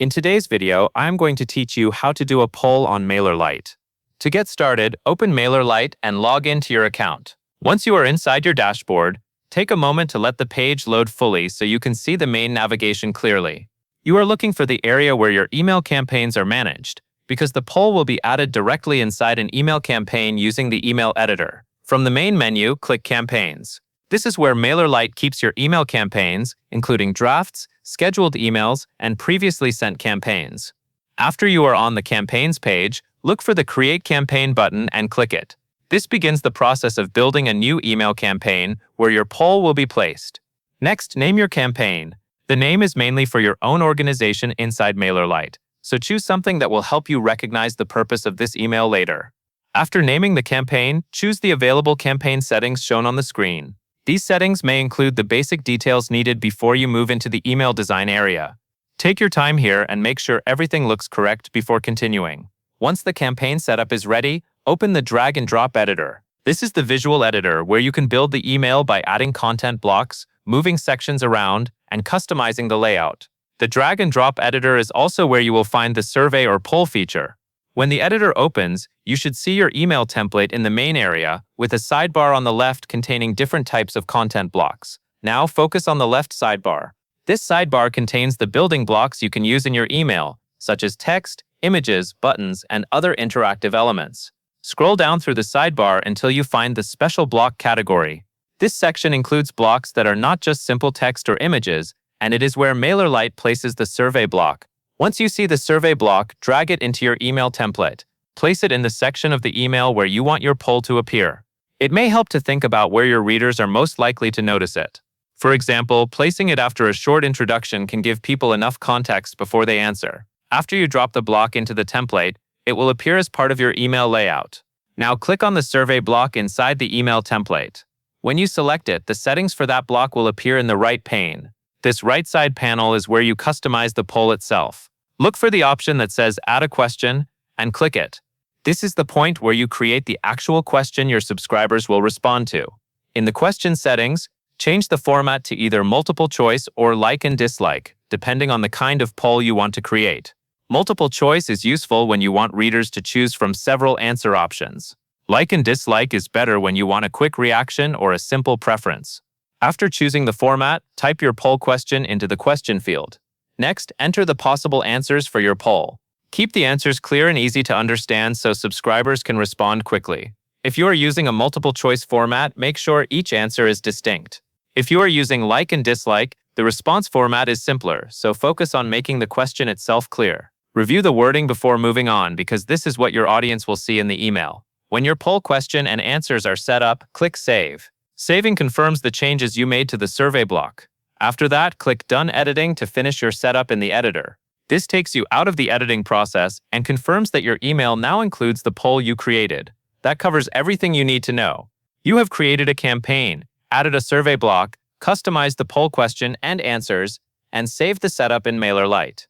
In today's video, I'm going to teach you how to do a poll on Mailerlite. To get started, open Mailerlite and log into your account. Once you are inside your dashboard, take a moment to let the page load fully so you can see the main navigation clearly. You are looking for the area where your email campaigns are managed, because the poll will be added directly inside an email campaign using the email editor. From the main menu, click Campaigns. This is where Mailerlite keeps your email campaigns, including drafts, scheduled emails, and previously sent campaigns. After you are on the Campaigns page, look for the Create Campaign button and click it. This begins the process of building a new email campaign where your poll will be placed. Next, name your campaign. The name is mainly for your own organization inside Mailerlite, so choose something that will help you recognize the purpose of this email later. After naming the campaign, choose the available campaign settings shown on the screen. These settings may include the basic details needed before you move into the email design area. Take your time here and make sure everything looks correct before continuing. Once the campaign setup is ready, open the drag and drop editor. This is the visual editor where you can build the email by adding content blocks, moving sections around, and customizing the layout. The drag and drop editor is also where you will find the survey or poll feature. When the editor opens, you should see your email template in the main area with a sidebar on the left containing different types of content blocks. Now focus on the left sidebar. This sidebar contains the building blocks you can use in your email, such as text, images, buttons, and other interactive elements. Scroll down through the sidebar until you find the Special Block category. This section includes blocks that are not just simple text or images, and it is where Mailerlite places the survey block. Once you see the survey block, drag it into your email template. Place it in the section of the email where you want your poll to appear. It may help to think about where your readers are most likely to notice it. For example, placing it after a short introduction can give people enough context before they answer. After you drop the block into the template, it will appear as part of your email layout. Now click on the survey block inside the email template. When you select it, the settings for that block will appear in the right pane. This right side panel is where you customize the poll itself. Look for the option that says Add a Question and click it. This is the point where you create the actual question your subscribers will respond to. In the question settings, change the format to either multiple choice or like and dislike, depending on the kind of poll you want to create. Multiple choice is useful when you want readers to choose from several answer options. Like and dislike is better when you want a quick reaction or a simple preference. After choosing the format, type your poll question into the question field. Next, enter the possible answers for your poll. Keep the answers clear and easy to understand so subscribers can respond quickly. If you are using a multiple choice format, make sure each answer is distinct. If you are using like and dislike, the response format is simpler, so focus on making the question itself clear. Review the wording before moving on because this is what your audience will see in the email. When your poll question and answers are set up, click Save. Saving confirms the changes you made to the survey block. After that, click Done Editing to finish your setup in the editor. This takes you out of the editing process and confirms that your email now includes the poll you created. That covers everything you need to know. You have created a campaign, added a survey block, customized the poll question and answers, and saved the setup in Mailerlite.